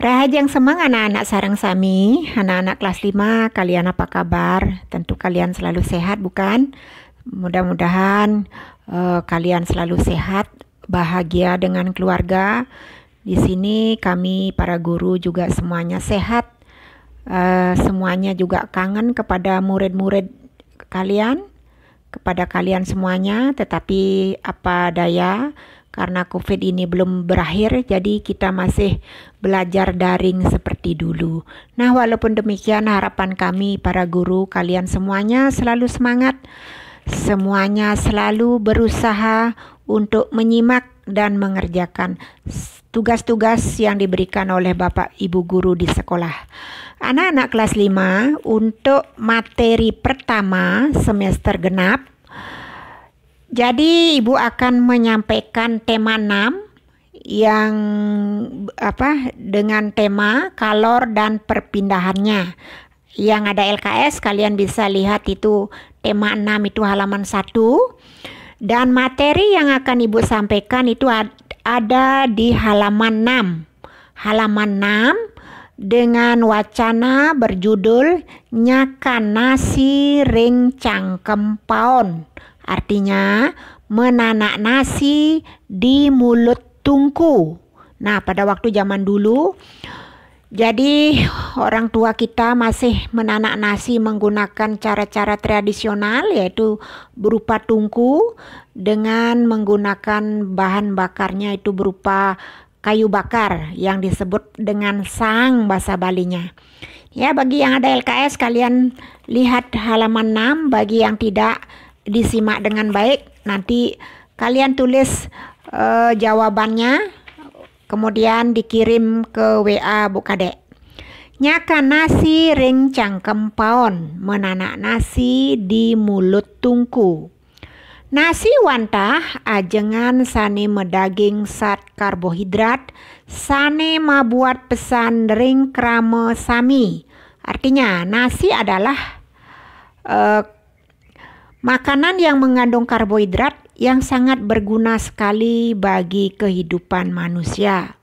Rahajang semang anak-anak sarang sami, anak-anak kelas 5, kalian apa kabar? Tentu kalian selalu sehat bukan? Mudah-mudahan kalian selalu sehat, bahagia dengan keluarga. Di sini kami para guru juga semuanya sehat. Semuanya juga kangen kepada murid-murid kalian, kepada kalian semuanya, tetapi apa daya, karena COVID ini belum berakhir, jadi kita masih belajar daring seperti dulu. Nah, walaupun demikian, harapan kami para guru kalian semuanya selalu semangat, semuanya selalu berusaha untuk menyimak dan mengerjakan tugas-tugas yang diberikan oleh Bapak Ibu guru di sekolah. Anak-anak kelas 5 untuk materi pertama semester genap. Jadi Ibu akan menyampaikan tema 6 yang dengan tema kalor dan perpindahannya. Yang ada LKS kalian bisa lihat itu tema 6 itu halaman 1. Dan materi yang akan Ibu sampaikan itu ada di halaman 6. Halaman 6 dengan wacana berjudul Nyakan nasi ring cangkem paon. Artinya menanak nasi di mulut tungku. Nah, pada waktu zaman dulu, jadi orang tua kita masih menanak nasi menggunakan cara-cara tradisional, yaitu berupa tungku dengan menggunakan bahan bakarnya itu berupa kayu bakar yang disebut dengan sang bahasa Balinya. Ya, bagi yang ada LKS kalian lihat halaman 6, bagi yang tidak disimak dengan baik, nanti kalian tulis jawabannya, kemudian dikirim ke WA Bu Kadek. Nyakan nasi ring cangkem paon, menanak nasi di mulut tungku. Nasi wantah ajengan sane medaging sat karbohidrat, sane mabuat pesan ring krame sami. Artinya nasi adalah makanan yang mengandung karbohidrat yang sangat berguna sekali bagi kehidupan manusia.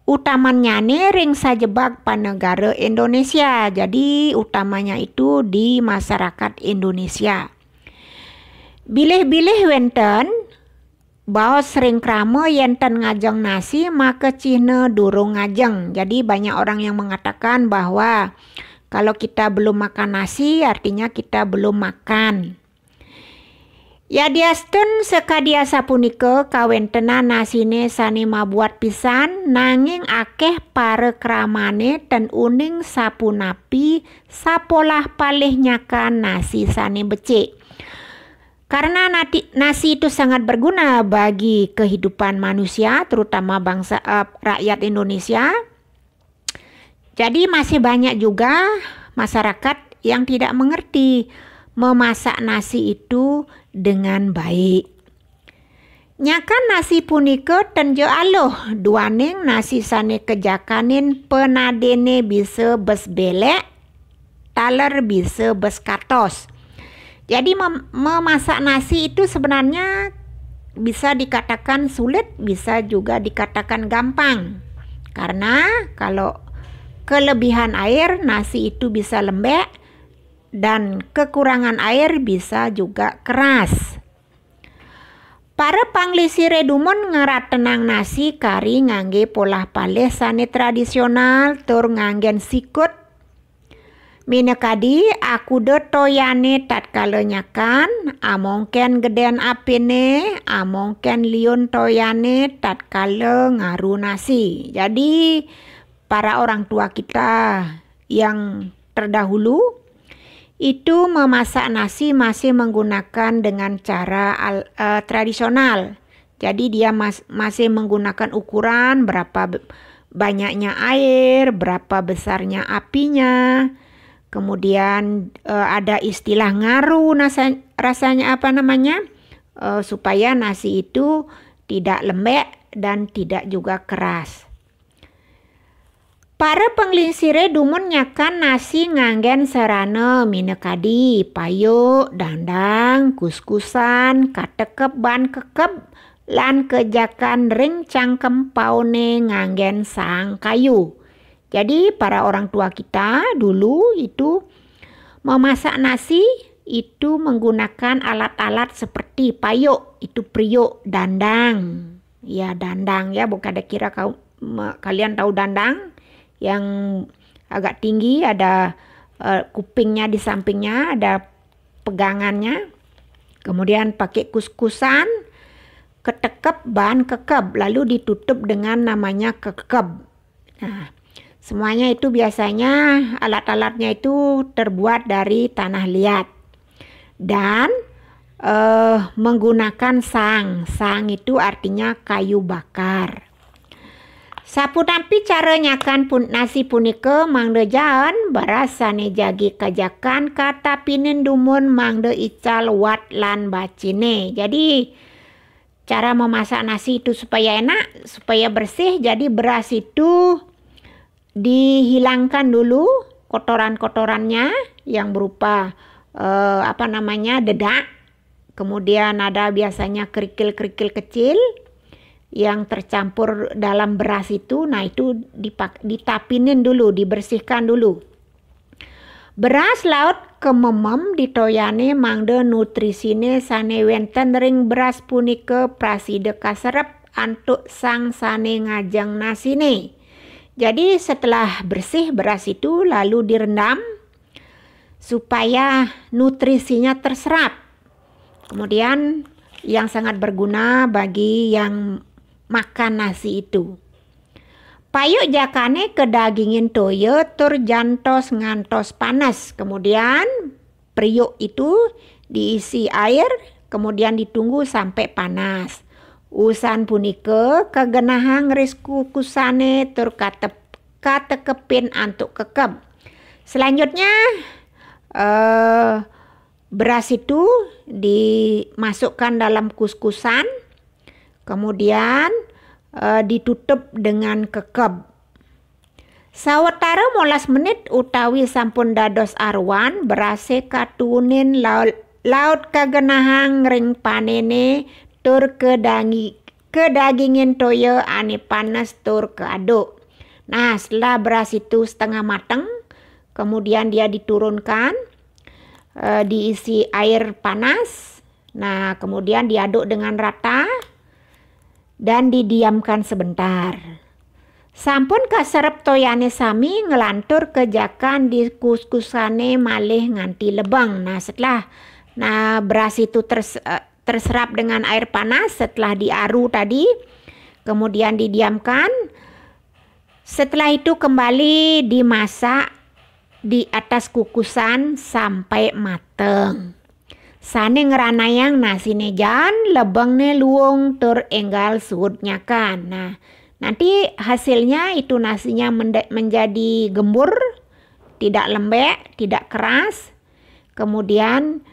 Utamanya ring sajebak panegara Indonesia. Jadi utamanya itu di masyarakat Indonesia. Bilih-bilih wenten bahwa sering krama yenten ngajeng nasi maka cihne durung ngajeng. Jadi banyak orang yang mengatakan bahwa kalau kita belum makan nasi artinya kita belum makan. Ya diastun sekadia sapunika kawentenan nasine sane mabuat pisan nanging akeh para kramane ten uning sapunapi sapolah palih nyakan nasi sane becik. Karena nasi itu sangat berguna bagi kehidupan manusia, terutama bangsa rakyat Indonesia. Jadi masih banyak juga masyarakat yang tidak mengerti memasak nasi itu dengan baik. Nyakan nasi punika tenjo aloh duaning nasi sane kejakanin penadene bisa bes belek, taler bisa bes katos. Jadi memasak nasi itu sebenarnya bisa dikatakan sulit, bisa juga dikatakan gampang. Karena kalau kelebihan air nasi itu bisa lembek, dan kekurangan air bisa juga keras. Para panglisi redumun ngerat tenang nasi kari ngangge polah palih sane tradisional tur nganggen sikut. Minekadi aku de toyane tatkala nyakan, amongken geden apine, amongken liun toyane tatkala ngaru nasi. Jadi para orang tua kita yang terdahulu itu memasak nasi masih menggunakan dengan cara tradisional. Jadi dia masih menggunakan ukuran berapa banyaknya air, berapa besarnya apinya. Kemudian ada istilah ngaru rasanya supaya nasi itu tidak lembek dan tidak juga keras. Para penglingsire dumun nyakan nasi nganggen serana minekadi, payuk, dandang, kuskusan, katekep ban kekep, lan kejakan ring cangkem paune nganggen sang kayu. Jadi para orang tua kita dulu itu memasak nasi itu menggunakan alat-alat seperti payuk, itu periuk, dandang. Ya dandang ya, bukan ada kira kalian tahu dandang yang agak tinggi, ada kupingnya di sampingnya, ada pegangannya. Kemudian pakai kus-kusan, ketekep, bahan kekeb, lalu ditutup dengan namanya kekeb. Nah, semuanya itu biasanya alat-alatnya itu terbuat dari tanah liat dan menggunakan sang. Sang itu artinya kayu bakar. Sapunampi cara nyakan nasi punika mangde jaan beras sane jagi kajakan kata pinin dumun mangde ical wat lan bacine. Jadi cara memasak nasi itu supaya enak, supaya bersih, jadi beras itu dihilangkan dulu kotoran-kotorannya yang berupa dedak. Kemudian ada biasanya kerikil-kerikil kecil yang tercampur dalam beras itu. Nah, itu ditapinin dulu, dibersihkan dulu. Beras laut kememem ditoyane mangde nutrisine sane wenten ring beras punike praside kaserep antuk sang sane ngajeng nasine. Jadi setelah bersih beras itu lalu direndam supaya nutrisinya terserap. Kemudian yang sangat berguna bagi yang makan nasi itu. Payuk jakane kedagingin toyo tur jantos ngantos panas. Kemudian periuk itu diisi air, kemudian ditunggu sampai panas. Usan punike kegenahang ris kukusane tur katekepin antuk kekeb. Selanjutnya beras itu dimasukkan dalam kus-kusan, kemudian ditutup dengan kekeb. Sawetara 15 menit utawi sampun dados arwan berase katunin laut kagenahang ring panene tur kedagingin toyo ane panas tur keaduk. Nah, setelah beras itu setengah matang, kemudian dia diturunkan, diisi air panas. Nah, kemudian diaduk dengan rata dan didiamkan sebentar. Sampun kaserep toyane sami ngelantur kejakan di kus-kusane malih nganti lebang. Nah, setelah beras itu terserap dengan air panas setelah diaru tadi, kemudian didiamkan. Setelah itu kembali dimasak di atas kukusan sampai mateng. Sane ngeranayang nasine jan, lebengne luung tur enggal suhutnya kan. Nah, nanti hasilnya itu nasinya menjadi gembur, tidak lembek, tidak keras. Kemudian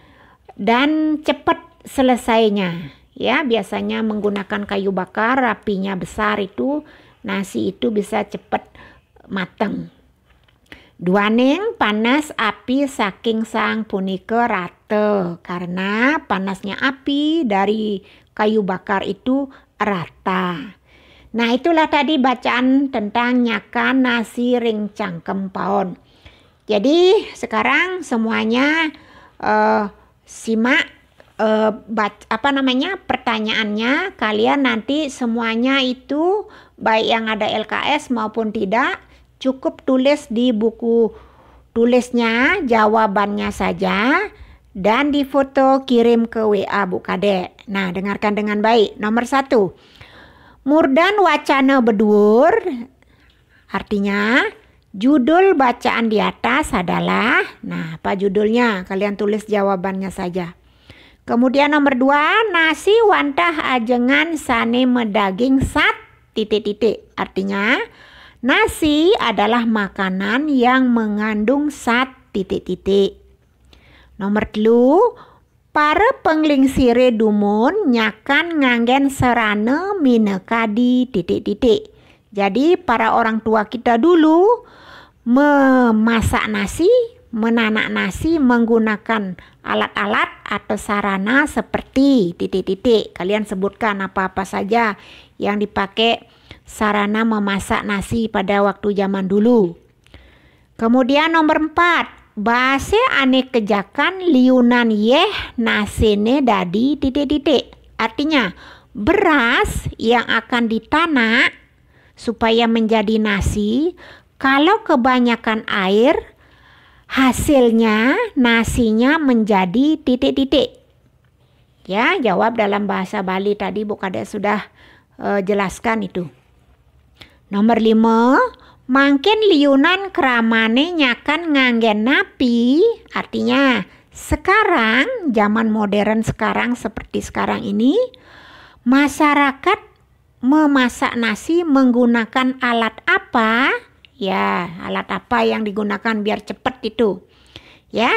dan cepat selesainya. Ya, biasanya menggunakan kayu bakar, apinya besar itu nasi itu bisa cepat mateng. Duaning panas api saking sang punike rata karena panasnya api dari kayu bakar itu rata. Nah, itulah tadi bacaan tentang nyakan nasi ring cangkem paon. Jadi sekarang semuanya simak pertanyaannya. Kalian nanti semuanya itu baik yang ada LKS maupun tidak, cukup tulis di buku tulisnya jawabannya saja dan difoto kirim ke WA Bu Kade. Nah, dengarkan dengan baik. Nomor 1, Murdan wacana bedur, artinya judul bacaan di atas adalah, nah apa judulnya? Kalian tulis jawabannya saja. Kemudian nomor 2, nasi wantah ajengan sane medaging sat titik-titik, artinya nasi adalah makanan yang mengandung sat titik-titik. Nomor 3, para penglingsire dumun nyakan nganggen serana minekadi titik-titik. Jadi para orang tua kita dulu memasak nasi, menanak nasi menggunakan alat-alat atau sarana seperti titik-titik. Kalian sebutkan apa-apa saja yang dipakai sarana memasak nasi pada waktu zaman dulu. Kemudian nomor 4, bahasa ane kejakan liunan yeh nasene dadi titik-titik. Artinya beras yang akan ditanak supaya menjadi nasi, kalau kebanyakan air, hasilnya nasinya menjadi titik-titik. Ya, jawab dalam bahasa Bali tadi Bu Kade sudah jelaskan itu. Nomor 5, mangkin liunan keramane nyakan nganggen napi. Artinya sekarang, zaman modern sekarang seperti sekarang ini, masyarakat memasak nasi menggunakan alat apa? Ya, alat apa yang digunakan biar cepat itu. Ya.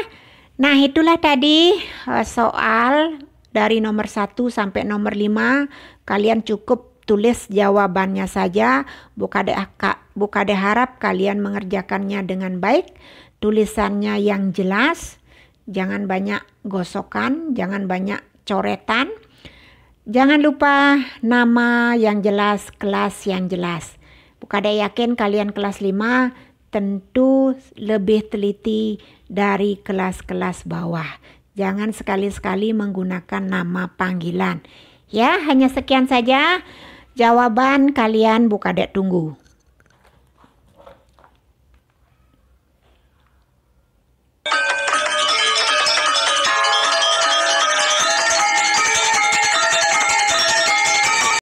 Nah, itulah tadi soal dari nomor 1 sampai nomor 5. Kalian cukup tulis jawabannya saja. Bu Kade harap kalian mengerjakannya dengan baik. Tulisannya yang jelas. Jangan banyak gosokan, jangan banyak coretan. Jangan lupa nama yang jelas, kelas yang jelas. Bu Kade yakin kalian kelas 5 tentu lebih teliti dari kelas-kelas bawah. Jangan sekali-sekali menggunakan nama panggilan. Ya, hanya sekian saja jawaban kalian Bu Kade tunggu.